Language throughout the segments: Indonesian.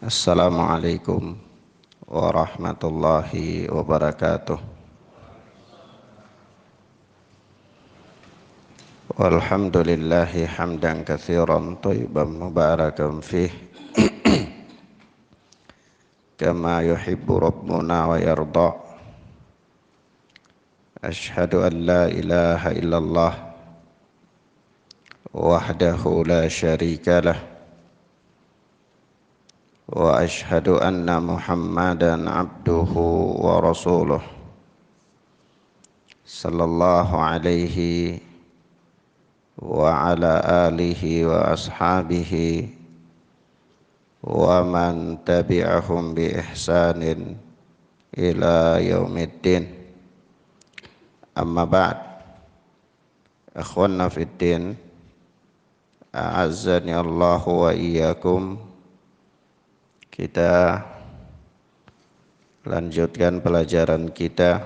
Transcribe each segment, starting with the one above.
Assalamualaikum warahmatullahi wabarakatuh. Walhamdulillahi hamdan katsiran thayyiban mubarakan fih kama yuhibbu rabbuna wa yarda. Ashhadu an la ilaha illallah wahdahu la syarika lah wa ashhadu anna Muhammadan abduhu wa rasuluh sallallahu alaihi wa ala alihi wa ashabihi wa man tabi'ahum bi ihsanin ila yaumiddin. Amma ba'd. Akhwanna fid din, a'azzani Allah wa iyyakum. Kita lanjutkan pelajaran kita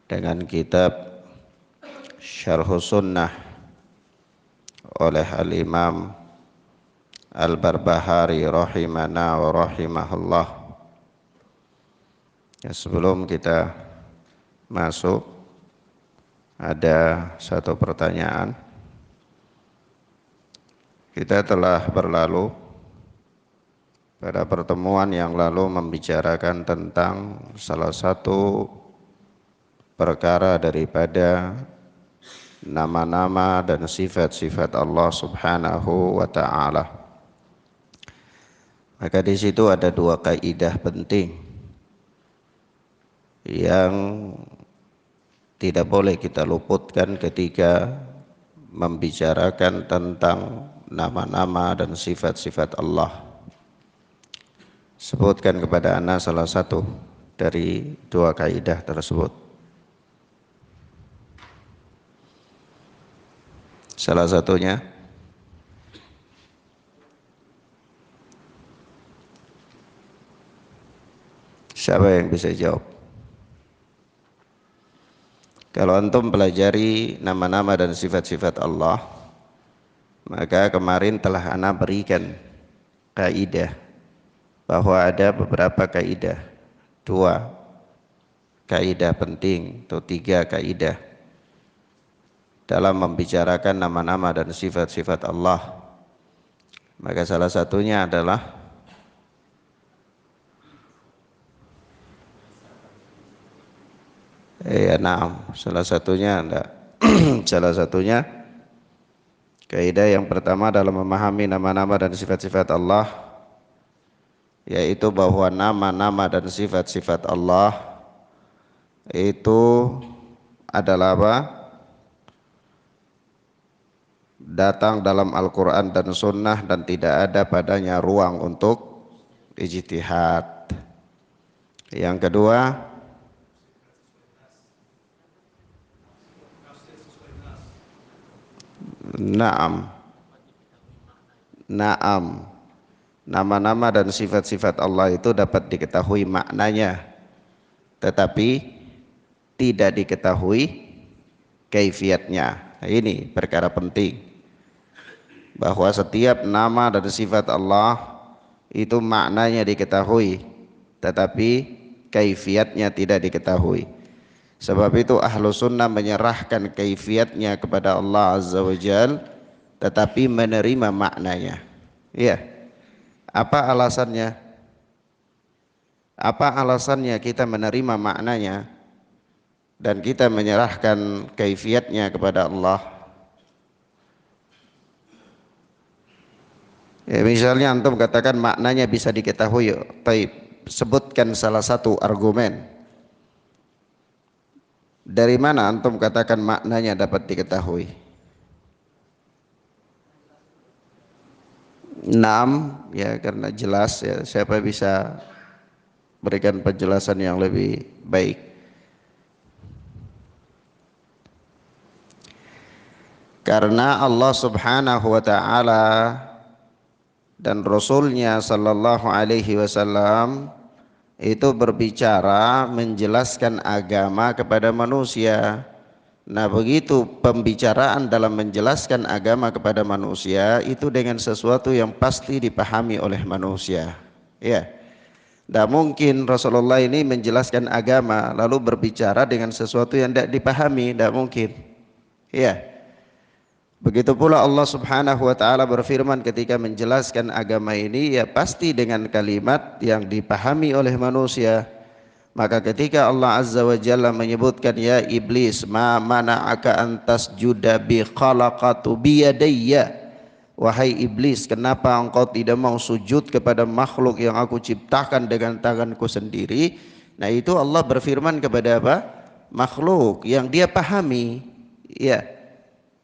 dengan kitab Syarhus Sunnah oleh Al-Imam Al-Barbahari rahimana wa rahimahullah. Sebelum kita masuk, ada satu pertanyaan. Kita telah berlalu pada pertemuan yang lalu membicarakan tentang salah satu perkara daripada nama-nama dan sifat-sifat Allah Subhanahu wa ta'ala. Maka di situ ada dua kaidah penting yang tidak boleh kita luputkan ketika membicarakan tentang nama-nama dan sifat-sifat Allah. Sebutkan kepada ana salah satu dari dua kaidah tersebut. Salah satunya siapa yang bisa jawab? Kalau antum pelajari nama-nama dan sifat-sifat Allah, maka kemarin telah ana berikan kaidah bahwa ada beberapa kaidah, dua kaidah penting atau tiga kaidah dalam membicarakan nama-nama dan sifat-sifat Allah. Maka salah satunya adalah salah satunya salah satunya kaidah yang pertama dalam memahami nama-nama dan sifat-sifat Allah, yaitu bahwa nama-nama dan sifat-sifat Allah itu adalah apa? Datang dalam Al-Quran dan Sunnah dan tidak ada padanya ruang untuk ijtihad. Yang kedua, nama-nama dan sifat-sifat Allah itu dapat diketahui maknanya, tetapi tidak diketahui kaifiatnya. Ini perkara penting, bahwa setiap nama dan sifat Allah itu maknanya diketahui, tetapi kaifiatnya tidak diketahui. Sebab itu ahlu sunnah menyerahkan kaifiatnya kepada Allah Azza wa Jal, tetapi menerima maknanya. Iya. Apa alasannya? Apa alasannya kita menerima maknanya dan kita menyerahkan kaifiatnya kepada Allah? Ya, misalnya antum katakan maknanya bisa diketahui, taib, sebutkan salah satu argumen. Dari mana antum katakan maknanya dapat diketahui? Ya karena jelas ya, siapa bisa berikan penjelasan yang lebih baik? Karena Allah Subhanahu wa ta'ala dan Rasulnya sallallahu alaihi wasallam itu berbicara menjelaskan agama kepada manusia, Nah, begitu pembicaraan dalam menjelaskan agama kepada manusia itu dengan sesuatu yang pasti dipahami oleh manusia. Ya, tidak mungkin Rasulullah ini menjelaskan agama lalu berbicara dengan sesuatu yang tidak dipahami, tidak mungkin. Ya, begitu pula Allah Subhanahu wa taala berfirman ketika menjelaskan agama ini ya pasti dengan kalimat yang dipahami oleh manusia. Maka ketika Allah Azza wa Jalla menyebutkan ya iblis ma mana'aka antas juda bi khalaqatu biyadayya, wahai iblis kenapa engkau tidak mau sujud kepada makhluk yang aku ciptakan dengan tanganku sendiri. Nah itu Allah berfirman kepada apa? Makhluk yang dia pahami. Ya,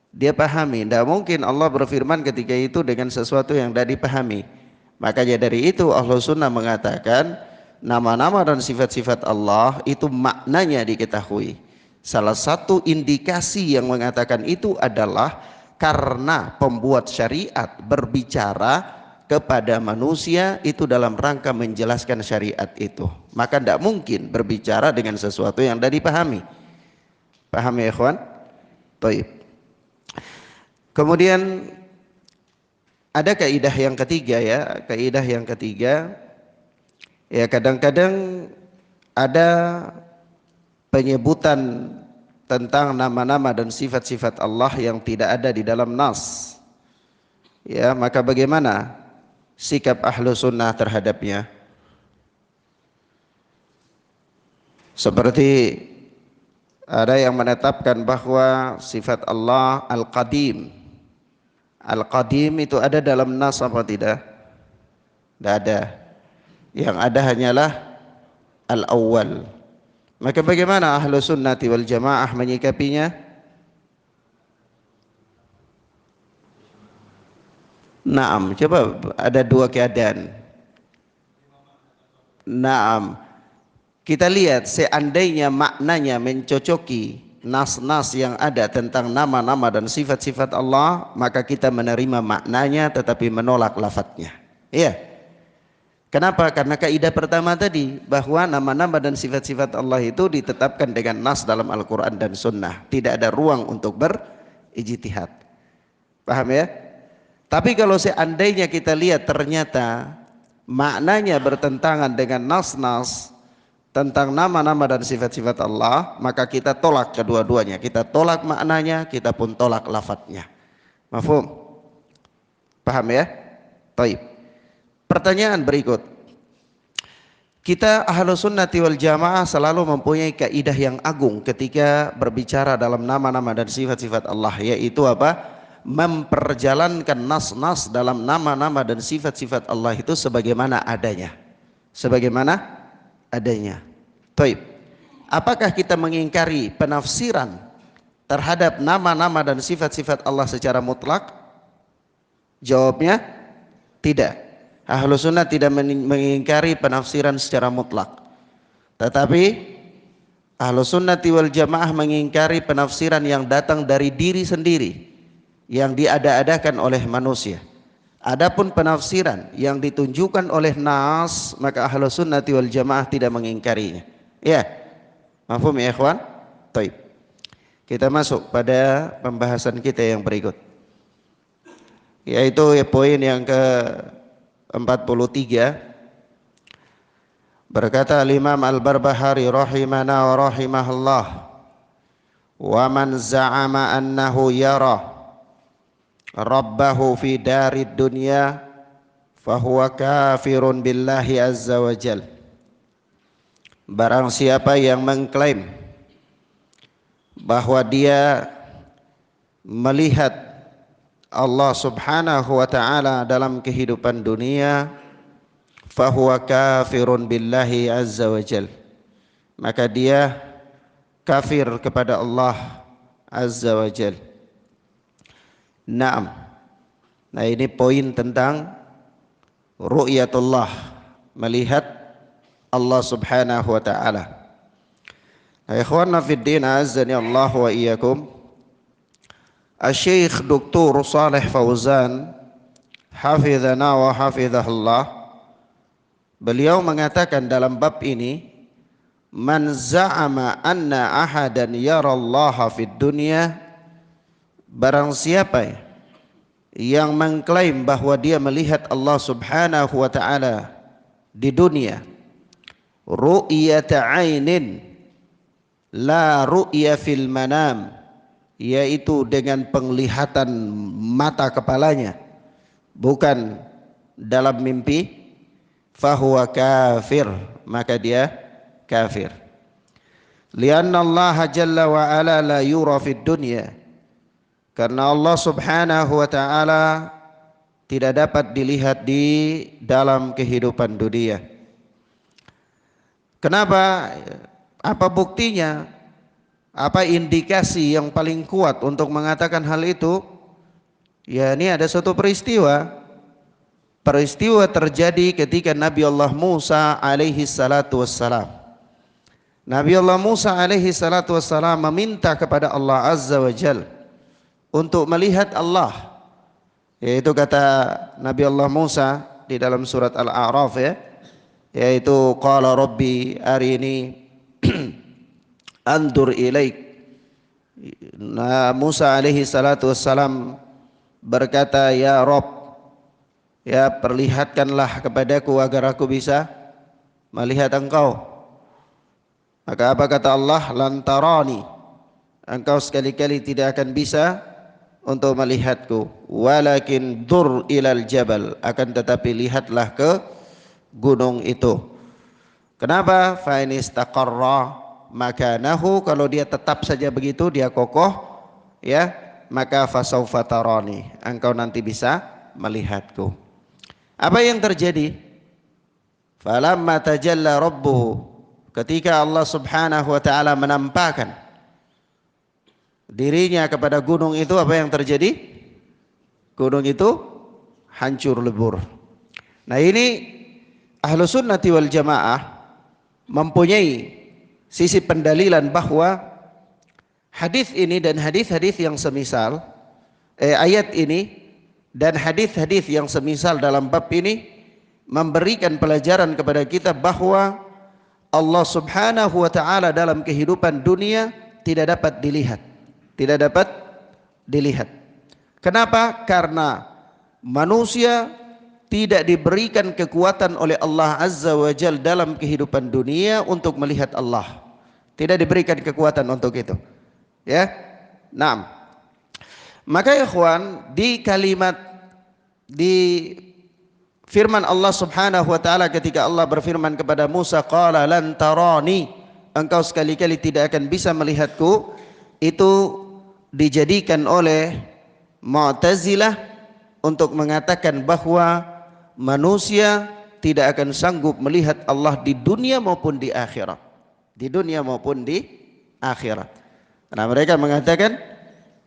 dia pahami. Tidak mungkin Allah berfirman ketika itu dengan sesuatu yang tidak dipahami. Makanya dari itu Ahlus Sunnah mengatakan nama-nama dan sifat-sifat Allah itu maknanya diketahui. Salah satu indikasi yang mengatakan itu adalah karena pembuat syariat berbicara kepada manusia itu dalam rangka menjelaskan syariat itu. Maka tidak mungkin berbicara dengan sesuatu yang tidak dipahami. Paham ya ikhwan? Baik. Kemudian ada kaidah yang ketiga ya, kaidah yang ketiga ya kadang-kadang ada penyebutan tentang nama-nama dan sifat-sifat Allah yang tidak ada di dalam nas. Ya, maka bagaimana sikap ahlu sunnah terhadapnya? Seperti ada yang menetapkan bahwa sifat Allah Al-Qadim. Al-Qadim itu ada dalam nas apa tidak? Tidak ada. Yang ada hanyalah Al-Awwal. Maka bagaimana ahlu sunnati wal jamaah menyikapinya? Naam, coba ada dua keadaan. Naam, kita lihat seandainya maknanya mencocoki nas-nas yang ada tentang nama-nama dan sifat-sifat Allah, maka kita menerima maknanya tetapi menolak lafadznya. Iya. Kenapa? Karena kaidah pertama tadi bahwa nama-nama dan sifat-sifat Allah itu ditetapkan dengan nas dalam Al-Quran dan Sunnah. Tidak ada ruang untuk berijtihad. Paham ya? Tapi kalau seandainya kita lihat ternyata maknanya bertentangan dengan nas-nas tentang nama-nama dan sifat-sifat Allah, maka kita tolak kedua-duanya. Kita tolak maknanya, kita pun tolak lafadznya. Mafhum? Paham ya? Taib. Pertanyaan berikut, kita ahlu sunnati wal jamaah selalu mempunyai kaidah yang agung ketika berbicara dalam nama-nama dan sifat-sifat Allah, yaitu apa? Memperjalankan nas-nas dalam nama-nama dan sifat-sifat Allah itu sebagaimana adanya. Sebagaimana adanya. Taib. Apakah kita mengingkari penafsiran terhadap nama-nama dan sifat-sifat Allah secara mutlak? Jawabnya tidak. Ahlu sunnah tidak mengingkari penafsiran secara mutlak, tetapi ahlu sunnati wal jamaah mengingkari penafsiran yang datang dari diri sendiri, yang diada-adakan oleh manusia. Adapun penafsiran yang ditunjukkan oleh nas, maka ahlu sunnati wal jamaah tidak mengingkarinya. Ya, mafhum ya ikhwan? Taib. Kita masuk pada pembahasan kita yang berikut, yaitu poin yang ke 43. Berkata Imam Al-Barbahari rahimana wa rahimahullah, wa man za'ama annahu yara rabbahu fi darid dunya fahuwa kafirun billahi azza wa jal. Barang siapa yang mengklaim bahwa dia melihat Allah subhanahu wa ta'ala dalam kehidupan dunia, fahuwa kafirun billahi azza wa jal, maka dia kafir kepada Allah azza wa jal. Naam. Nah ini poin tentang ru'yatullah, melihat Allah subhanahu wa ta'ala. Nah, ikhwanna fid din azzani Allah wa iyyakum, Asy-Syaikh Dr. Shalih Fauzan hafizana wa hafizahullah, beliau mengatakan dalam bab ini man za'ama anna ahadan yarallaha fid dunya, barang siapa yang mengklaim bahwa dia melihat Allah Subhanahu wa taala di dunia, ru'yata 'ainin la ru'ya fil manam, yaitu dengan penglihatan mata kepalanya, bukan dalam mimpi, fahuwa kafir, maka dia kafir. Lianna Allah jalla wa ala la yura fid dunya, karena Allah Subhanahu wa taala tidak dapat dilihat di dalam kehidupan dunia. Kenapa? Apa buktinya? Apa indikasi yang paling kuat untuk mengatakan hal itu? Ya, ini ada suatu peristiwa. Peristiwa terjadi ketika Nabi Allah Musa alaihi salatu wassalam. Nabi Allah Musa alaihi salatu wassalam meminta kepada Allah Azza wa Jal untuk melihat Allah. Yaitu kata Nabi Allah Musa di dalam surat Al-A'raf, ya, yaitu qala rabbi arini andur ilaik. Nah, Musa alaihi salatu wassalam berkata, ya Rabb, ya perlihatkanlah kepadaku agar aku bisa melihat engkau. Maka apa kata Allah? Lantarani, engkau sekali-kali tidak akan bisa untuk melihatku, walakin dur ilal jabal, akan tetapi lihatlah ke gunung itu. Kenapa? Fa in istaqarra makanahu, kalau dia tetap saja begitu, dia kokoh, ya, maka fasaufa tarani, engkau nanti bisa melihatku. Apa yang terjadi? Falamma tajalla rabbuhu, ketika Allah Subhanahu wa taala menampakkan dirinya kepada gunung itu, apa yang terjadi? Gunung itu hancur lebur. Nah, ini Ahlus Sunnati wal Jamaah mempunyai sisi pendalilan bahwa hadis ini dan hadis-hadis yang semisal, ayat ini dan hadis-hadis yang semisal dalam bab ini memberikan pelajaran kepada kita bahwa Allah Subhanahu wa taala dalam kehidupan dunia tidak dapat dilihat. Tidak dapat dilihat. Kenapa? Karena manusia tidak diberikan kekuatan oleh Allah Azza wa Jal dalam kehidupan dunia untuk melihat Allah. Tidak diberikan kekuatan untuk itu. Ya. Naam. Maka ya ikhwan, di kalimat, di firman Allah Subhanahu wa taala ketika Allah berfirman kepada Musa, qala lan tarani, engkau sekali-kali tidak akan bisa melihatku, itu dijadikan oleh Mu'tazilah untuk mengatakan bahwa manusia tidak akan sanggup melihat Allah di dunia maupun di akhirat. Di dunia maupun di akhirat. Karena mereka mengatakan,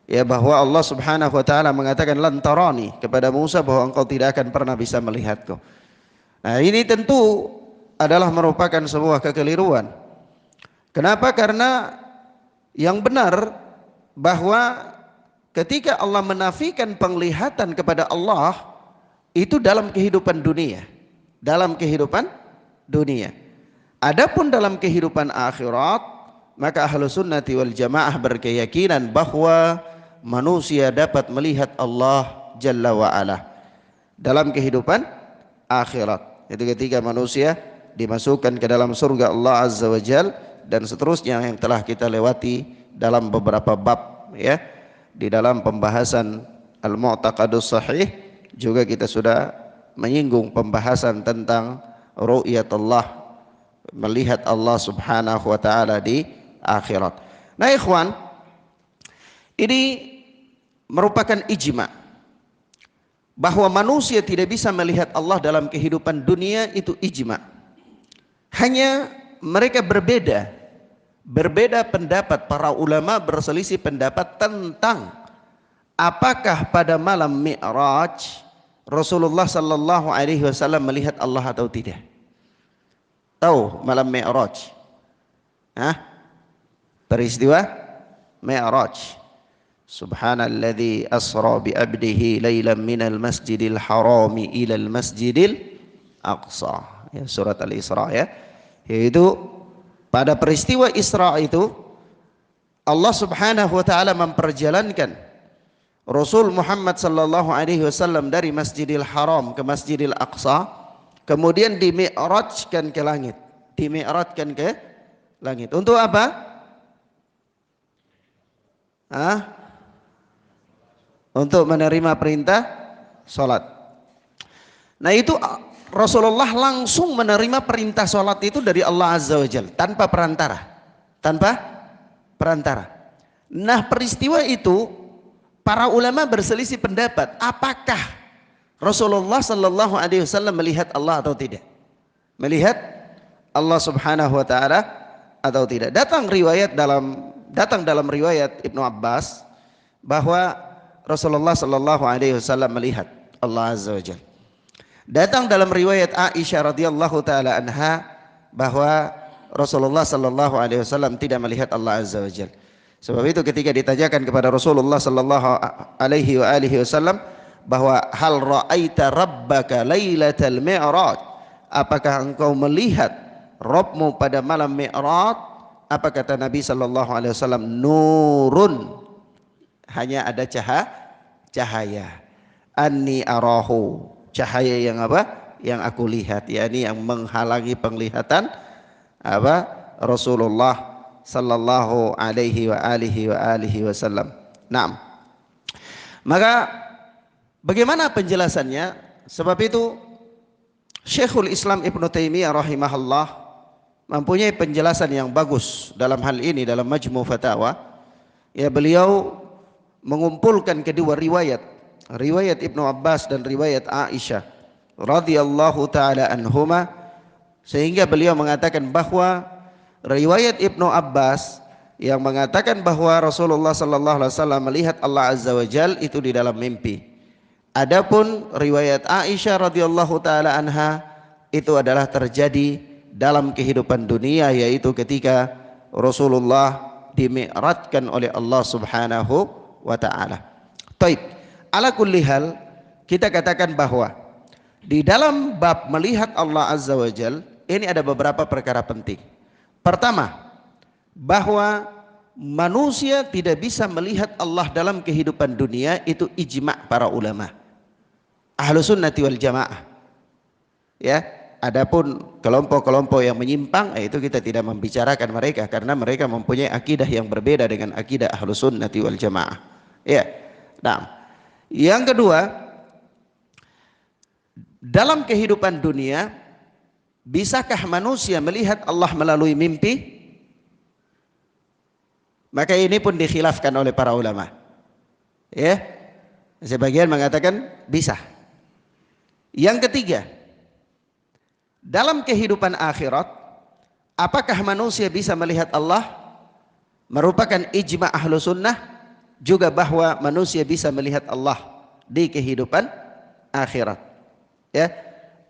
ya, bahwa Allah Subhanahu wa taala mengatakan lan tarani kepada Musa, bahwa engkau tidak akan pernah bisa melihatku. Nah, ini tentu adalah merupakan sebuah kekeliruan. Kenapa? Karena yang benar bahwa ketika Allah menafikan penglihatan kepada Allah itu dalam kehidupan dunia, dalam kehidupan dunia. Adapun dalam kehidupan akhirat, maka Ahlus Sunnati wal Jamaah berkeyakinan bahwa manusia dapat melihat Allah Jalla wa Ala dalam kehidupan akhirat. Itu ketika manusia dimasukkan ke dalam surga Allah Azza wa Jal, dan seterusnya yang telah kita lewati dalam beberapa bab, ya. Di dalam pembahasan Al-Mu'taqadus Sahih juga kita sudah menyinggung pembahasan tentang ru'yatullah, melihat Allah Subhanahu wa taala di akhirat. Nah, ikhwan, ini merupakan ijma bahwa manusia tidak bisa melihat Allah dalam kehidupan dunia, itu ijma. Hanya mereka berbeda pendapat, para ulama berselisih pendapat tentang apakah pada malam Mi'raj Rasulullah sallallahu alaihi wasallam melihat Allah atau tidak. Tahu malam Mi'raj? Peristiwa Mi'raj. Subhanalladzi asra bi abdihi lailan minal masjidil harami ilal masjidil aqsa. Ya, surat Al-Isra, ya. Yaitu Pada peristiwa Isra itu Allah Subhanahu wa taala memperjalankan Rasul Muhammad sallallahu alaihi wasallam dari Masjidil Haram ke Masjidil Aqsa, kemudian dimi'rajkan ke langit. Dimi'rajkan ke langit. Untuk apa? Untuk menerima perintah salat. Nah, itu Rasulullah langsung menerima perintah salat itu dari Allah Azza wa Jalla tanpa perantara. Tanpa perantara. Nah, peristiwa itu para ulama berselisih pendapat, apakah Rasulullah sallallahu alaihi wasallam melihat Allah atau tidak? Melihat Allah Subhanahu wa taala atau tidak? Datang dalam riwayat Ibnu Abbas bahwa Rasulullah sallallahu alaihi wasallam melihat Allah Azza wa Jalla. Datang dalam riwayat Aisyah radhiyallahu taala anha bahwa Rasulullah sallallahu alaihi wasallam tidak melihat Allah Azza wa Jalla. Sebab itu ketika ditanyakan kepada Rasulullah sallallahu alaihi wasallam bahwa hal ra'aita rabbaka lailatal mi'raj, apakah engkau melihat Rabbmu pada malam Mi'raj? Apa kata Nabi sallallahu alaihi wasallam? Nurun, hanya ada cahaya. Anni arahu, cahaya yang apa? Yang aku lihat, yakni yang menghalangi penglihatan apa? Rasulullah sallallahu alaihi wasallam. Naam. Maka bagaimana penjelasannya? Sebab itu Syekhul Islam Ibnu Taimiyah rahimahullah mempunyai penjelasan yang bagus dalam hal ini dalam Majmu' Fatawa. Ya, beliau mengumpulkan kedua riwayat Ibnu Abbas dan riwayat Aisyah radhiyallahu taala anhuma, sehingga beliau mengatakan bahwa riwayat Ibnu Abbas yang mengatakan bahwa Rasulullah sallallahu alaihi wasallam melihat Allah Azza wa Jalla itu di dalam mimpi. Adapun riwayat Aisyah radhiyallahu taala anha itu adalah terjadi dalam kehidupan dunia, yaitu ketika Rasulullah dimi'rajkan oleh Allah Subhanahu wa taala. Taib. Ala kulli hal, kita katakan bahwa di dalam bab melihat Allah Azza wa Jalla ini ada beberapa perkara penting. Pertama, bahwa manusia tidak bisa melihat Allah dalam kehidupan dunia, itu ijma' para ulama Ahlus Sunnati wal Jamaah. Ya. Adapun kelompok-kelompok yang menyimpang, itu kita tidak membicarakan mereka karena mereka mempunyai akidah yang berbeda dengan akidah Ahlus Sunnati wal Jamaah. Ya. Nah, yang kedua, dalam kehidupan dunia bisakah manusia melihat Allah melalui mimpi? Maka ini pun dikhilafkan oleh para ulama. Ya. Sebagian mengatakan bisa. Yang ketiga, dalam kehidupan akhirat, apakah manusia bisa melihat Allah? Merupakan ijma' ahlu sunnah juga bahwa manusia bisa melihat Allah di kehidupan akhirat. Ya,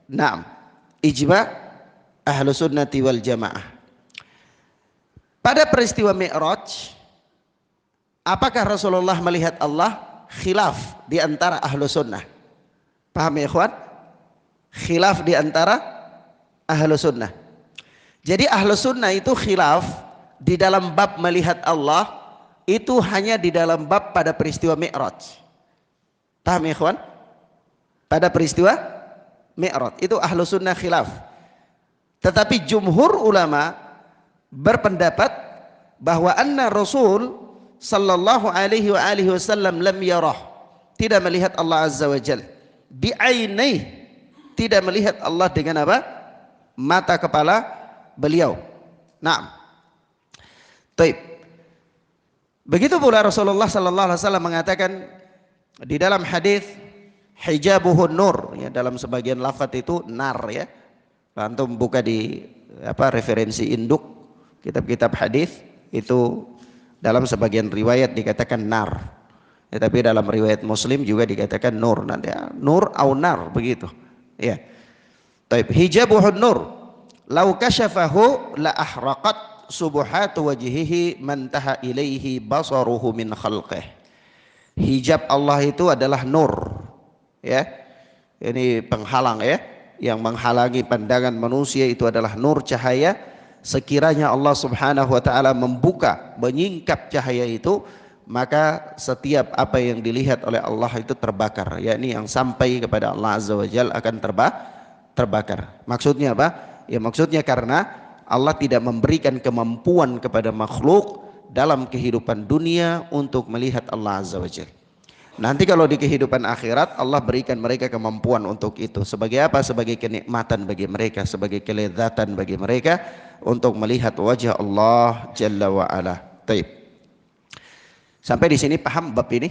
naam, ijma' ahlu sunnati wal jamaah. Pada peristiwa Mi'raj, apakah Rasulullah melihat Allah? Khilaf di antara ahlu sunnah. Paham ya ikhwan? Khilaf di antara ahlu sunnah. Jadi ahlu sunnah itu khilaf di dalam bab melihat Allah itu hanya di dalam bab pada peristiwa Mi'raj. Paham ya ikhwan? Pada peristiwa Mi'raj itu ahlu sunnah khilaf. Tetapi jumhur ulama berpendapat bahwa anna Rasul sallallahu alaihi wasallam lam yarah, tidak melihat Allah Azza wa Jalla bi'ainihi, tidak melihat Allah dengan apa? Mata kepala beliau. Naam. Taib. Begitu pula Rasulullah sallallahu alaihi wasallam mengatakan di dalam hadis hijabuhun nur, ya, dalam sebagian lafaz itu nar, ya. Antum buka di referensi induk kitab-kitab hadis itu dalam sebagian riwayat dikatakan nar. Ya, tapi dalam riwayat Muslim juga dikatakan nur, nanti ya, nur au nar begitu. Ya. Taib, hijabuhun nur lau kasyafahu la ahraqat subuhatu wajhihi mantaha ilaihi basaruhu min khalqih. Hijab Allah itu adalah nur, ya, ini penghalang, ya, yang menghalangi pandangan manusia itu adalah nur, cahaya, sekiranya Allah Subhanahu wa taala membuka, menyingkap cahaya itu, maka setiap apa yang dilihat oleh Allah itu terbakar, yakni yang sampai kepada Allah Azza wa Jalla akan terbakar. Maksudnya apa? Ya maksudnya karena Allah tidak memberikan kemampuan kepada makhluk dalam kehidupan dunia untuk melihat Allah Azza wa Jalla. Nanti kalau di kehidupan akhirat Allah berikan mereka kemampuan untuk itu. Sebagai apa? Sebagai kenikmatan bagi mereka, sebagai kelezatan bagi mereka untuk melihat wajah Allah Jalla wa Ala. Taib. Sampai di sini paham bab ini?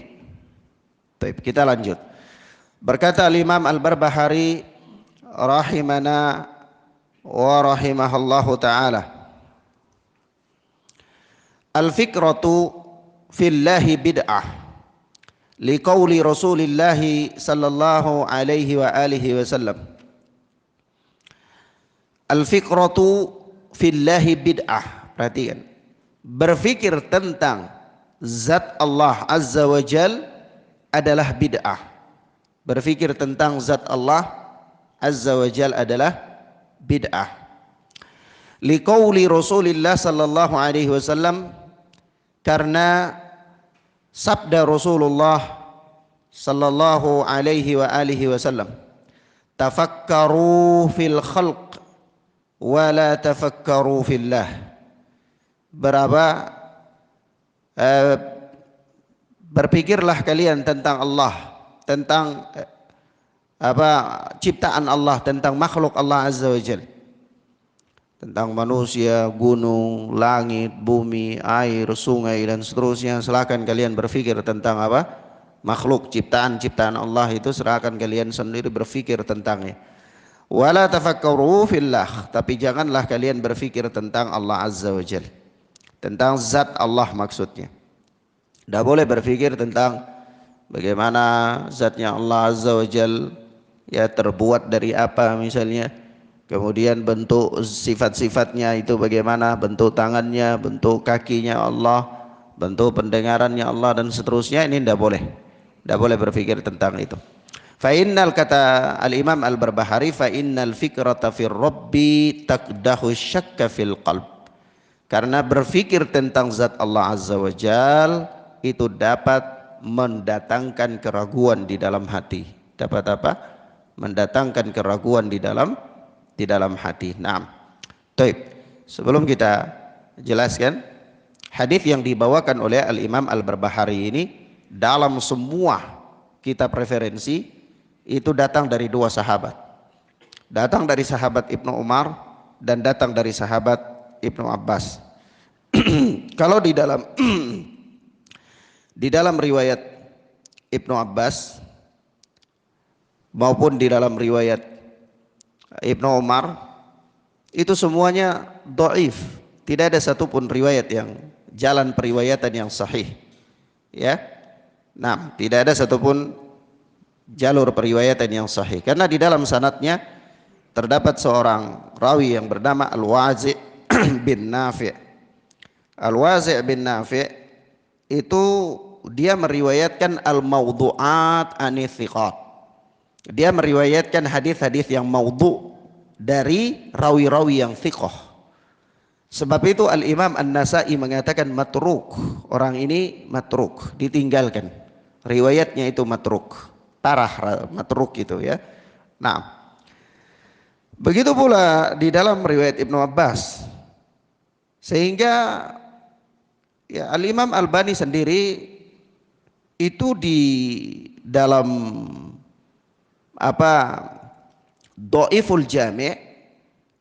Taib. Kita lanjut. Berkata Imam Al-Barbahari rahimana wa rahimahallahu taala, al-fikratu fillahi bid'ah liqauli Rasulillahi sallallahu alaihi wa alihi wasallam. Al-fikratu fillahi bid'ah. Perhatikan. Berfikir tentang zat Allah Azza wa Jal adalah bid'ah. Berfikir tentang zat Allah Azza wa Jal adalah bid'ah. Liqauli Rasulillah sallallahu alaihi wasallam, karena sabda Rasulullah sallallahu alaihi wa alihi wasallam, tafakkaru fil khalq wa la tafakkaru fillah. Berpikirlah kalian tentang Allah, tentang ciptaan Allah, tentang makhluk Allah Azza wa Jalla, tentang manusia, gunung, langit, bumi, air, sungai dan seterusnya. Silakan kalian berpikir tentang apa? Makhluk ciptaan Allah itu, silakan kalian sendiri berpikir tentangnya. Wala tafakkaru fillah, tapi janganlah kalian berpikir tentang Allah Azza wa Jalla, tentang zat Allah maksudnya. Tidak boleh berpikir tentang bagaimana zatnya Allah Azza wa Jalla, ya terbuat dari apa misalnya, kemudian bentuk sifat-sifatnya itu bagaimana, bentuk tangannya, bentuk kakinya Allah, bentuk pendengarannya Allah dan seterusnya. Ini tidak boleh. Tidak boleh berpikir tentang itu. Fa innal, kata al-Imam Al-Barbahari, fa innal fikrata fir rabbi taqdahu syakka fil qalb. Karena berpikir tentang zat Allah Azza wa Jal itu dapat mendatangkan keraguan di dalam hati. Dapat apa? Mendatangkan keraguan di dalam hati. Naam. Baik. Sebelum kita jelaskan hadis yang dibawakan oleh Al-Imam Al-Barbahari ini, dalam semua kitab referensi itu datang dari dua sahabat. Datang dari sahabat Ibnu Umar dan datang dari sahabat Ibnu Abbas. Kalau di dalam riwayat Ibnu Abbas maupun di dalam riwayat Ibnu Umar itu semuanya dhaif. Tidak ada satupun riwayat yang jalan periwayatan yang sahih. Ya. Nah, tidak ada satupun jalur periwayatan yang sahih, karena di dalam sanadnya terdapat seorang rawi yang bernama Al-Wazi' bin Nafi'. Al-Wazi' bin Nafi' itu dia meriwayatkan al-mawdu'at anithiqat. Dia meriwayatkan hadis-hadis yang maudhu dari rawi-rawi yang thiqah. Sebab itu Al-Imam An-Nasa'i mengatakan matruk. Orang ini matruk, ditinggalkan. Riwayatnya itu matruk. Parah matruk itu ya. Nah, begitu pula di dalam riwayat Ibnu Abbas. Sehingga ya, Al-Imam Albani sendiri itu di dalam Dhaiful Jami',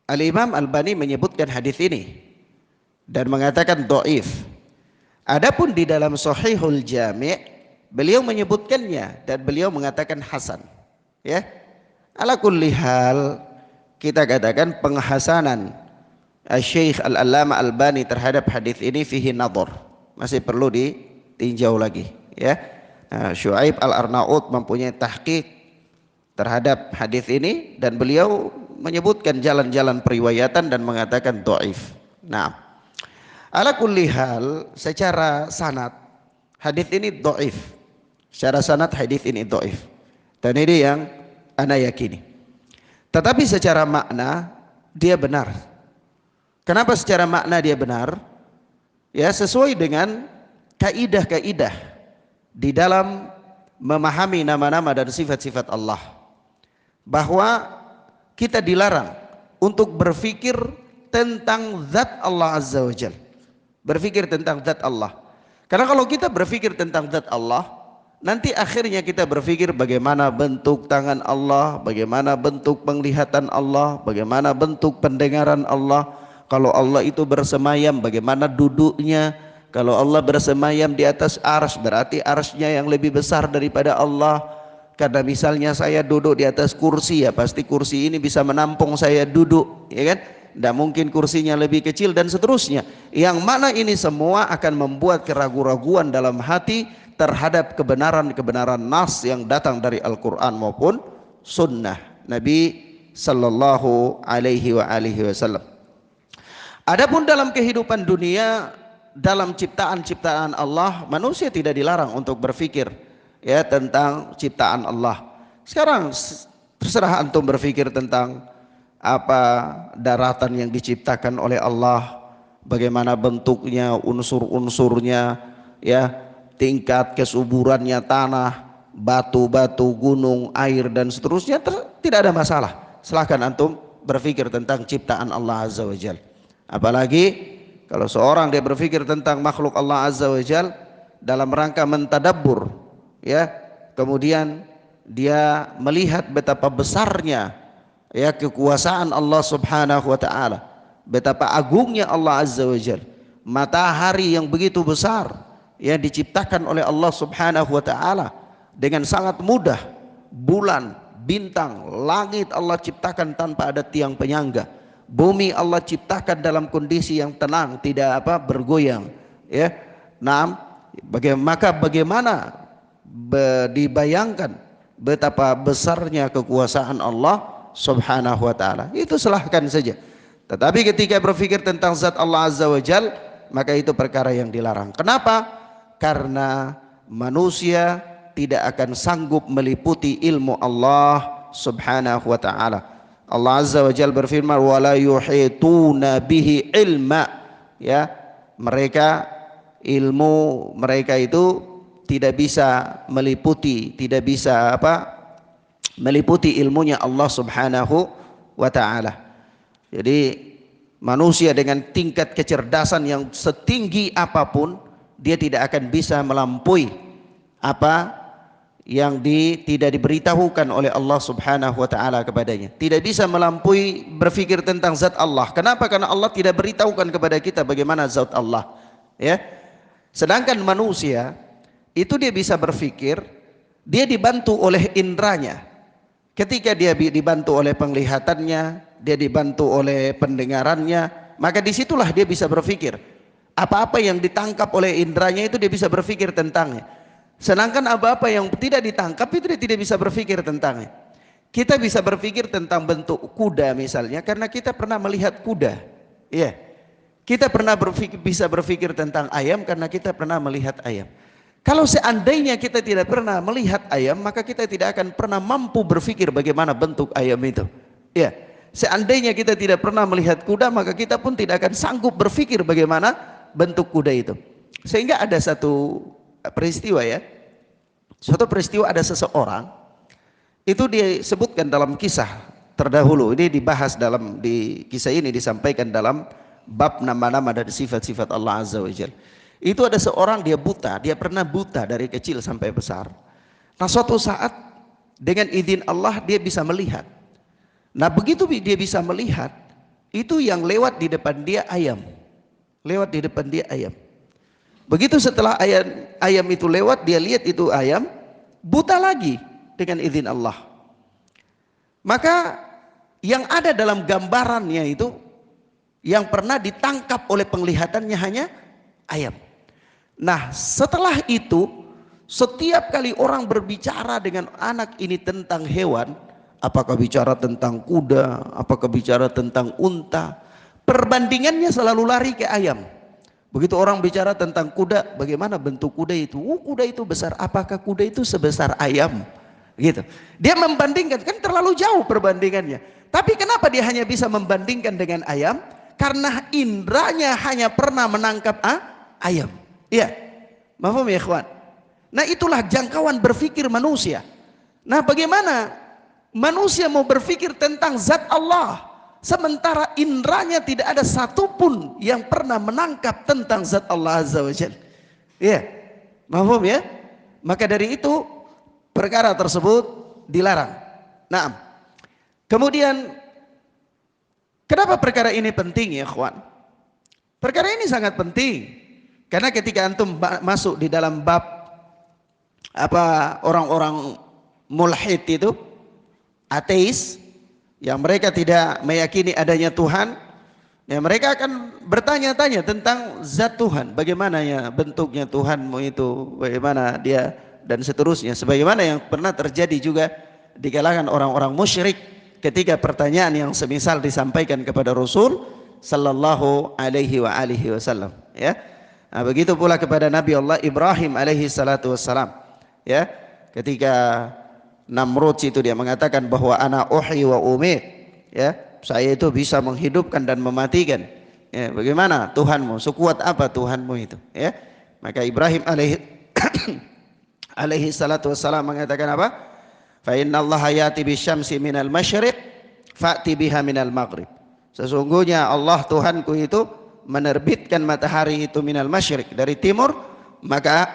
Al-Imam Albani menyebutkan hadis ini dan mengatakan dhaif. Adapun di dalam Sahihul Jami', beliau menyebutkannya dan beliau mengatakan hasan. Ya. Ala kulli hal, kita katakan penghasanan Syekh Al-Allamah Albani terhadap hadis ini fihi nadhar, masih perlu ditinjau lagi, ya. Syuaib Al-Arnaud mempunyai tahqiq terhadap hadis ini dan beliau menyebutkan jalan-jalan periwayatan dan mengatakan dhaif. Nah, ala kulli hal, secara sanad hadis ini dhaif. Secara sanad hadis ini dhaif. Dan ini yang ana yakini. Tetapi secara makna dia benar. Kenapa secara makna dia benar? Ya, sesuai dengan kaidah-kaidah di dalam memahami nama-nama dan sifat-sifat Allah, bahwa kita dilarang untuk berpikir tentang zat Allah Azza wa Jalla, berpikir tentang zat Allah. Karena kalau kita berpikir tentang zat Allah, nanti akhirnya kita berpikir bagaimana bentuk tangan Allah, bagaimana bentuk penglihatan Allah, bagaimana bentuk pendengaran Allah. Kalau Allah itu bersemayam, bagaimana duduknya. Kalau Allah bersemayam di atas arsy, berarti arsy-Nya yang lebih besar daripada Allah. Karena misalnya saya duduk di atas kursi, ya pasti kursi ini bisa menampung saya duduk, ya kan? Tidak mungkin kursinya lebih kecil, dan seterusnya. Yang mana ini semua akan membuat keraguan-raguan dalam hati terhadap kebenaran-kebenaran nas yang datang dari Al-Quran maupun sunnah Nabi sallallahu alaihi wasallam. Adapun dalam kehidupan dunia, dalam ciptaan-ciptaan Allah, manusia tidak dilarang untuk berpikir ya tentang ciptaan Allah. Sekarang terserah antum berpikir tentang apa daratan yang diciptakan oleh Allah, bagaimana bentuknya, unsur-unsurnya, ya, tingkat kesuburannya tanah, batu-batu, gunung, air dan seterusnya, tidak ada masalah. Silahkan antum berpikir tentang ciptaan Allah Azza wa Jalla. Apalagi kalau seorang dia berpikir tentang makhluk Allah Azza wa Jalla dalam rangka mentadabbur, ya, kemudian dia melihat betapa besarnya ya kekuasaan Allah Subhanahu wa taala, betapa agungnya Allah Azza wa Jalla. Matahari yang begitu besar ya diciptakan oleh Allah Subhanahu wa taala dengan sangat mudah. Bulan, bintang, langit Allah ciptakan tanpa ada tiang penyangga. Bumi Allah ciptakan dalam kondisi yang tenang, tidak bergoyang, ya. Nah, maka bagaimana dibayangkan betapa besarnya kekuasaan Allah Subhanahu wa taala. Itu silahkan saja. Tetapi ketika berpikir tentang zat Allah Azza wa Jal, maka itu perkara yang dilarang. Kenapa? Karena manusia tidak akan sanggup meliputi ilmu Allah Subhanahu wa taala. Allah Azza wa Jalla berfirman, wala yuhituna bihi ilma, ya, mereka ilmu mereka itu tidak bisa meliputi, tidak bisa meliputi ilmunya Allah Subhanahu wa taala. Jadi manusia dengan tingkat kecerdasan yang setinggi apapun, dia tidak akan bisa melampaui apa yang tidak diberitahukan oleh Allah Subhanahu wa taala kepadanya. Tidak bisa melampaui berpikir tentang zat Allah. Kenapa? Karena Allah tidak beritahukan kepada kita bagaimana zat Allah, ya. Sedangkan manusia itu dia bisa berpikir, dia dibantu oleh indranya. Ketika dia dibantu oleh penglihatannya, dia dibantu oleh pendengarannya, maka disitulah dia bisa berpikir. Apa-apa yang ditangkap oleh indranya itu dia bisa berpikir tentangnya. Sedangkan apa-apa yang tidak ditangkap itu dia tidak bisa berpikir tentangnya. Kita bisa berpikir tentang bentuk kuda misalnya karena kita pernah melihat kuda. Iya. Kita bisa berpikir tentang ayam karena kita pernah melihat ayam. Kalau seandainya kita tidak pernah melihat ayam, maka kita tidak akan pernah mampu berpikir bagaimana bentuk ayam itu. Iya. Seandainya kita tidak pernah melihat kuda, maka kita pun tidak akan sanggup berpikir bagaimana bentuk kuda itu. Sehingga ada satu peristiwa, ya, suatu peristiwa, ada seseorang itu disebutkan dalam kisah terdahulu. Ini dibahas di kisah ini disampaikan dalam bab nama-nama dan sifat-sifat Allah Azza wa Jalla. Itu ada seorang, dia buta, dia pernah buta dari kecil sampai besar. Nah, suatu saat dengan izin Allah dia bisa melihat. Nah, begitu dia bisa melihat, itu yang lewat di depan dia ayam. Lewat di depan dia ayam. Begitu setelah ayam itu lewat, dia lihat itu ayam, buta lagi dengan izin Allah. Maka yang ada dalam gambarannya itu, yang pernah ditangkap oleh penglihatannya hanya ayam. Nah, setelah itu, setiap kali orang berbicara dengan anak ini tentang hewan, apakah bicara tentang kuda, apakah bicara tentang unta, perbandingannya selalu lari ke ayam. Begitu orang bicara tentang kuda, bagaimana bentuk kuda itu? Kuda itu besar. Apakah kuda itu sebesar ayam? Gitu. Dia membandingkan, kan terlalu jauh perbandingannya. Tapi kenapa dia hanya bisa membandingkan dengan ayam? Karena indranya hanya pernah menangkap ayam. Iya, paham ya ikhwan? Nah itulah jangkauan berpikir manusia. Nah bagaimana manusia mau berpikir tentang zat Allah sementara indranya tidak ada satupun yang pernah menangkap tentang zat Allah Azza wa Jalla. Iya, paham ya? Maka dari itu perkara tersebut dilarang. Nah, kemudian kenapa perkara ini penting ya ikhwan? Perkara ini sangat penting karena ketika antum masuk di dalam bab orang-orang mulhid itu, ateis, yang mereka tidak meyakini adanya Tuhan, ya mereka akan bertanya-tanya tentang zat Tuhan, bagaimana ya bentuknya Tuhanmu itu, bagaimana dia, dan seterusnya, sebagaimana yang pernah terjadi juga di kalangan orang-orang musyrik ketika pertanyaan yang semisal disampaikan kepada Rasul sallallahu alaihi wasallam, ya. Nah, begitu pula kepada Nabi Allah Ibrahim alaihi salatu wassalam, ya, ketika Namrud itu dia mengatakan bahwa ana uhyi wa umit, ya, saya itu bisa menghidupkan dan mematikan, ya, bagaimana Tuhanmu, sekuat apa Tuhanmu itu, ya. Maka Ibrahim alaihi salatu wassalam mengatakan apa? Fa innallaha yati bisyamsi minal masyriq fa'ti biha minal maghrib. Sesungguhnya Allah Tuhanku itu menerbitkan matahari itu minal masyriq, dari timur, maka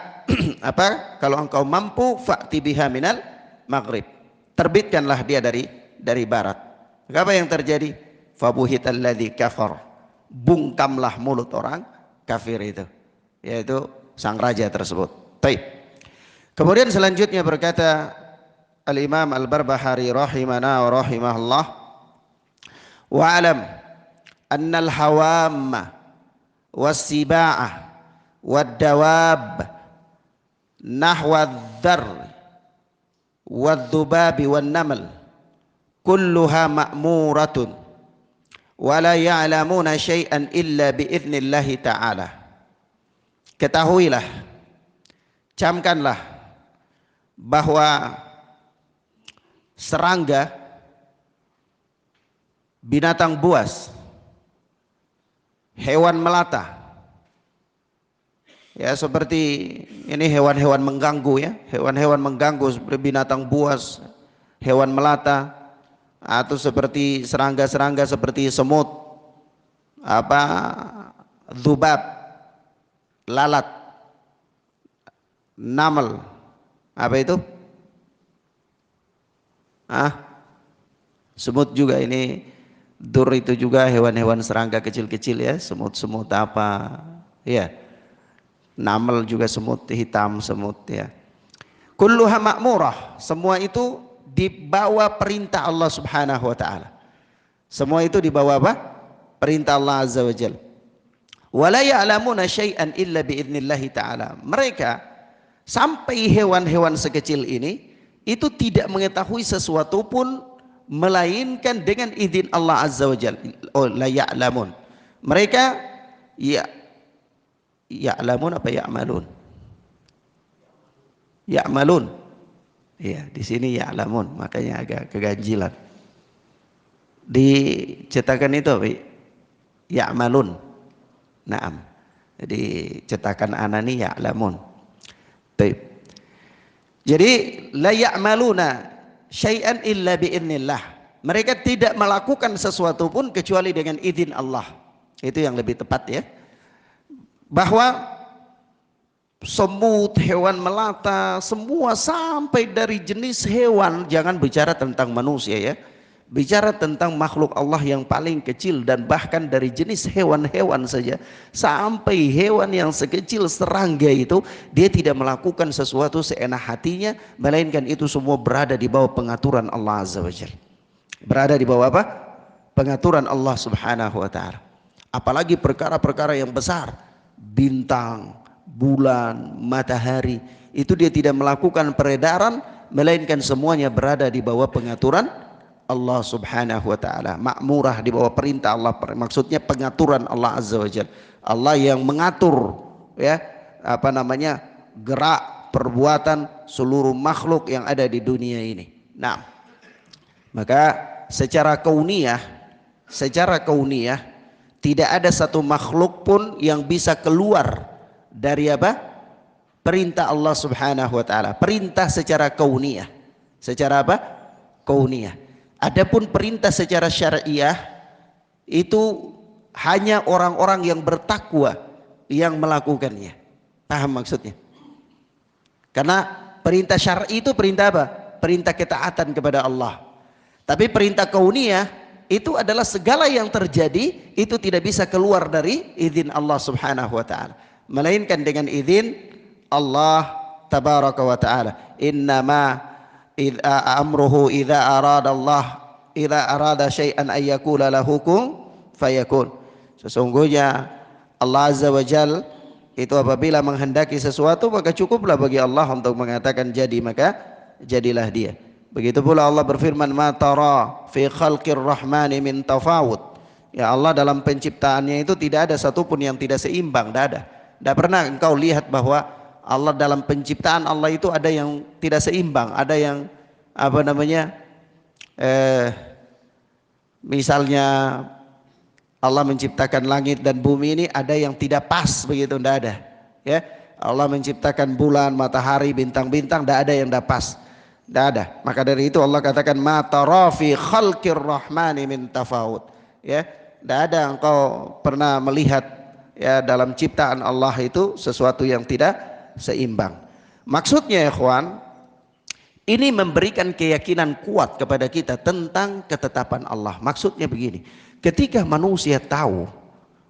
apa, kalau engkau mampu fa'ti biha minal maghrib, terbitkanlah dia dari barat. Maka apa yang terjadi? Fabuhital ladzi kafar, bungkamlah mulut orang kafir itu, yaitu sang raja tersebut. Baik. Kemudian selanjutnya berkata Al-Imam Al-Barbahari rahimana wa rahimahullah, wa alam annal hawamma was-siba'ah wad-dawab nahwa dzar wad-dubabi wan-namal kulluha ma'muratun wa la ya'lamuna syai'an illa bi'idznillah ta'ala. Ketahuilah, camkanlah bahwa serangga, binatang buas, hewan melata, ya seperti ini hewan-hewan mengganggu, ya, hewan-hewan mengganggu seperti binatang buas, hewan melata, atau seperti serangga-serangga seperti semut, dzubab, lalat, namal, apa itu? Semut juga, ini dur itu juga hewan-hewan serangga kecil-kecil, ya, semut-semut apa, ya. Namal juga semut hitam, semut, ya. Kulluha ma'murah, semua itu dibawa perintah Allah Subhanahu wa taala. Semua itu dibawa apa? Perintah Allah Azza wa Jalla. Wa la ya'lamuna syai'an illa biidznillah ta'ala. Mereka sampai hewan-hewan sekecil ini itu tidak mengetahui sesuatu pun melainkan dengan izin Allah Azza wa Jalla. Oh, la ya'lamun. Mereka ya'lamun apa ya'malun? Ya'malun. Ya, di sini ya'lamun, makanya agak keganjilan. Di cetakan itu ya'malun. Naam. Jadi cetakan anani ya'lamun. Baik. Jadi la ya'maluna syai'an illa bi'idznillah. Mereka tidak melakukan sesuatu pun kecuali dengan izin Allah. Itu yang lebih tepat, ya. Bahwa semut, hewan melata, semua sampai dari jenis hewan, jangan bicara tentang manusia, ya. Bicara tentang makhluk Allah yang paling kecil, dan bahkan dari jenis hewan-hewan saja, sampai hewan yang sekecil serangga itu, dia tidak melakukan sesuatu seenak hatinya, melainkan itu semua berada di bawah pengaturan Allah Azza wa Jalla. Berada di bawah apa? Pengaturan Allah Subhanahu wa taala. Apalagi perkara-perkara yang besar, bintang, bulan, matahari, itu dia tidak melakukan peredaran, melainkan semuanya berada di bawah pengaturan Allah Subhanahu wa taala. Makmurah, di bawah perintah Allah, maksudnya pengaturan Allah Azza wa Jalla. Allah yang mengatur, ya, gerak perbuatan seluruh makhluk yang ada di dunia ini. Nah, maka secara kauniyah Tidak ada satu makhluk pun yang bisa keluar dari apa? Perintah Allah Subhanahu wa taala. Perintah secara kauniyah. Secara apa? Kauniyah. Adapun perintah secara syariah itu hanya orang-orang yang bertakwa yang melakukannya. Paham maksudnya? Karena perintah syar'i itu perintah apa? Perintah ketaatan kepada Allah. Tapi perintah kauniyah itu adalah segala yang terjadi itu tidak bisa keluar dari izin Allah Subhanahu wa taala, melainkan dengan izin Allah tabaraka wa taala. Innama amruhu idza arada syai'an ay yaqula lahu kun fayakun. Sesungguhnya Allah Azza wa Jal itu apabila menghendaki sesuatu maka cukuplah bagi Allah untuk mengatakan jadi, maka jadilah dia. Begitu pula Allah berfirman, ma tara fi khalqir rahmani min tafawud. Ya Allah, dalam penciptaannya itu tidak ada satupun yang tidak seimbang, tidak ada. Tidak pernah engkau lihat bahwa Allah dalam penciptaan Allah itu ada yang tidak seimbang, ada yang apa namanya, misalnya Allah menciptakan langit dan bumi ini ada yang tidak pas begitu, tidak ada. Ya, Allah menciptakan bulan, matahari, bintang-bintang, tidak ada yang tidak pas. Tidak ada. Maka dari itu Allah katakan ma tara fi khalqir rahmani min tafawud. Ya, tidak ada engkau pernah melihat ya dalam ciptaan Allah itu sesuatu yang tidak seimbang. Maksudnya ya ikhwan, ini memberikan keyakinan kuat kepada kita tentang ketetapan Allah. Maksudnya begini, ketika manusia tahu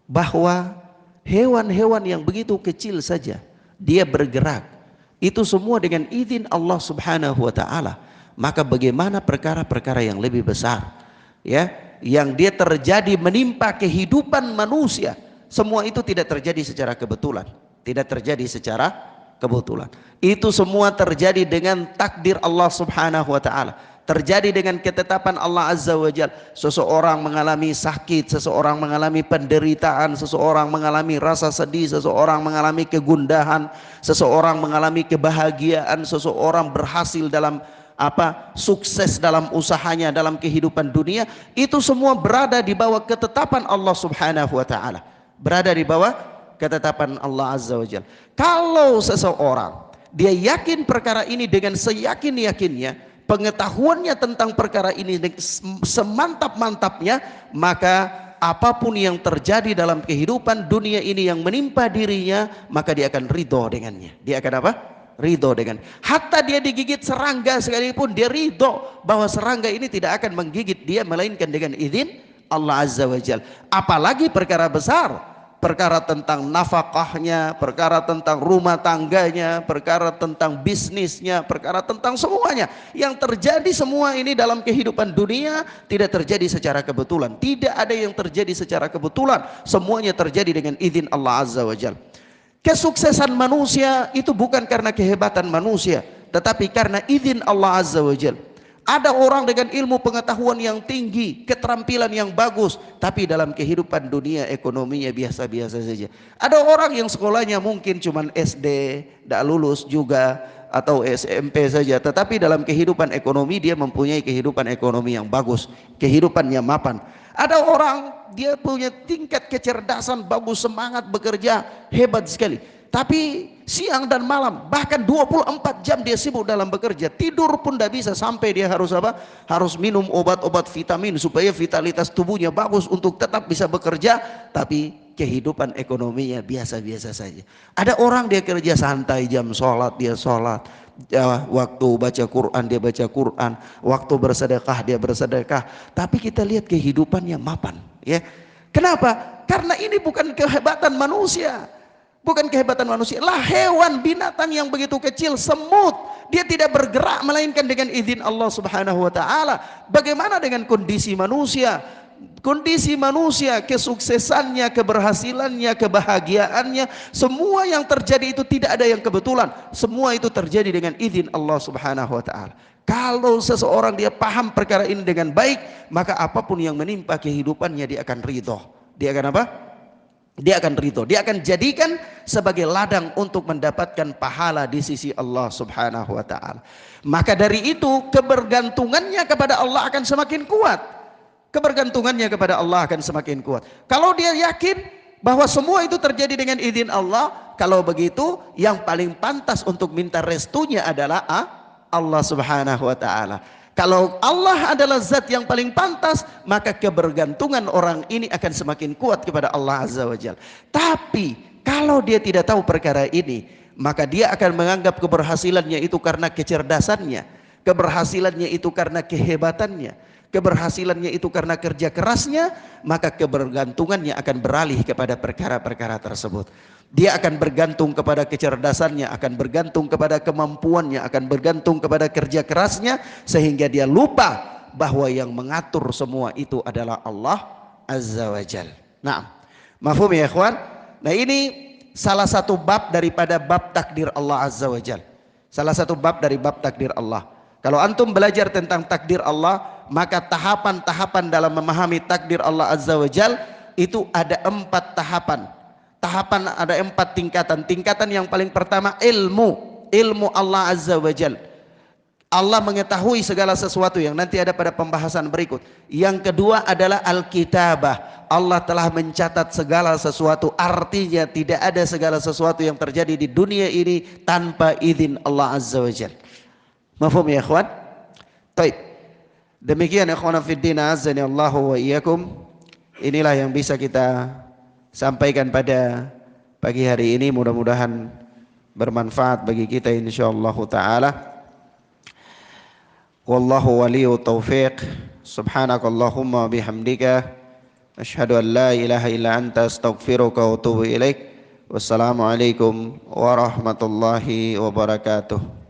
bahwa hewan-hewan yang begitu kecil saja dia bergerak itu semua dengan izin Allah Subhanahu wa taala, maka bagaimana perkara-perkara yang lebih besar ya yang dia terjadi menimpa kehidupan manusia, semua itu tidak terjadi secara kebetulan, tidak terjadi secara kebetulan. Itu semua terjadi dengan takdir Allah Subhanahu wa taala, terjadi dengan ketetapan Allah Azza wa Jalla. Seseorang mengalami sakit, seseorang mengalami penderitaan, seseorang mengalami rasa sedih, seseorang mengalami kegundahan, seseorang mengalami kebahagiaan, seseorang berhasil dalam sukses dalam usahanya, dalam kehidupan dunia. Itu semua berada di bawah ketetapan Allah Subhanahu wa taala, berada di bawah ketetapan Allah Azza wa Jalla. Kalau seseorang dia yakin perkara ini dengan seyakin-yakinnya, pengetahuannya tentang perkara ini semantap-mantapnya, maka apapun yang terjadi dalam kehidupan dunia ini yang menimpa dirinya, maka dia akan ridho dengannya. Dia akan apa? Ridho dengan. Hatta dia digigit serangga sekalipun, dia ridho bahwa serangga ini tidak akan menggigit dia melainkan dengan izin Allah Azza wa Jalla. Apalagi perkara besar, perkara tentang nafkahnya, perkara tentang rumah tangganya, perkara tentang bisnisnya, perkara tentang semuanya yang terjadi. Semua ini dalam kehidupan dunia tidak terjadi secara kebetulan, tidak ada yang terjadi secara kebetulan, semuanya terjadi dengan izin Allah Azza wa Jalla. Kesuksesan manusia itu bukan karena kehebatan manusia, tetapi karena izin Allah Azza wa Jalla. Ada orang dengan ilmu pengetahuan yang tinggi, keterampilan yang bagus, tapi dalam kehidupan dunia ekonominya biasa-biasa saja. Ada orang yang sekolahnya mungkin cuma SD, tidak lulus juga, atau SMP saja, tetapi dalam kehidupan ekonomi dia mempunyai kehidupan ekonomi yang bagus, kehidupannya mapan. Ada orang dia punya tingkat kecerdasan bagus, semangat bekerja, hebat sekali, tapi siang dan malam bahkan 24 jam dia sibuk dalam bekerja, tidur pun tidak bisa, sampai dia harus apa? Harus minum obat-obat vitamin supaya vitalitas tubuhnya bagus untuk tetap bisa bekerja, tapi kehidupan ekonominya biasa-biasa saja. Ada orang dia kerja santai, jam sholat dia sholat, waktu baca Quran dia baca Quran, waktu bersedekah dia bersedekah, tapi kita lihat kehidupannya mapan ya. Kenapa? Karena ini bukan kehebatan manusia. Bukan kehebatan manusia, lah hewan binatang yang begitu kecil, semut, dia tidak bergerak melainkan dengan izin Allah Subhanahu wa taala. Bagaimana dengan kondisi manusia? Kondisi manusia, kesuksesannya, keberhasilannya, kebahagiaannya, semua yang terjadi itu tidak ada yang kebetulan. Semua itu terjadi dengan izin Allah Subhanahu wa taala. Kalau seseorang dia paham perkara ini dengan baik, maka apapun yang menimpa kehidupannya dia akan ridho. Dia akan apa? Dia akan ridho, dia akan jadikan sebagai ladang untuk mendapatkan pahala di sisi Allah Subhanahu wa taala. Maka dari itu kebergantungannya kepada Allah akan semakin kuat. kebergantungannya kepada Allah akan semakin kuat. Kalau dia yakin bahwa semua itu terjadi dengan izin Allah, kalau begitu yang paling pantas untuk minta restunya adalah Allah Subhanahu wa taala. Kalau Allah adalah zat yang paling pantas, maka kebergantungan orang ini akan semakin kuat kepada Allah Azza wa Jalla. Tapi kalau dia tidak tahu perkara ini, maka dia akan menganggap keberhasilannya itu karena kecerdasannya, keberhasilannya itu karena kehebatannya, keberhasilannya itu karena kerja kerasnya, maka kebergantungannya akan beralih kepada perkara-perkara tersebut. Dia akan bergantung kepada kecerdasannya, akan bergantung kepada kemampuannya, akan bergantung kepada kerja kerasnya, sehingga dia lupa bahwa yang mengatur semua itu adalah Allah Azza wa Jal. Nah, mafhum ya ikhwan? Nah, ini salah satu bab daripada bab takdir Allah Azza wa Jal. Salah satu bab dari bab takdir Allah. Kalau antum belajar tentang takdir Allah, maka tahapan-tahapan dalam memahami takdir Allah Azza wa Jal itu ada 4 tahapan. Tahapan ada 4 tingkatan. Tingkatan yang paling pertama ilmu Allah Azza wa Jal. Allah mengetahui segala sesuatu yang nanti ada pada pembahasan berikut. Yang kedua adalah al-kitabah. Allah telah mencatat segala sesuatu. Artinya tidak ada segala sesuatu yang terjadi di dunia ini tanpa izin Allah Azza wa Jal. Mafhum ya ikhwan? Baik. Demikian ikhwan fiddin azani Allahu wa iyyakum. Inilah yang bisa kita sampaikan pada pagi hari ini, mudah-mudahan bermanfaat bagi kita insyaallah taala. Wallahu waliyut taufiq. Subhanakallahumma bihamdika asyhadu an la ilaha illa anta astaghfiruka wa atubu ilaik. Wassalamualaikum warahmatullahi wabarakatuh.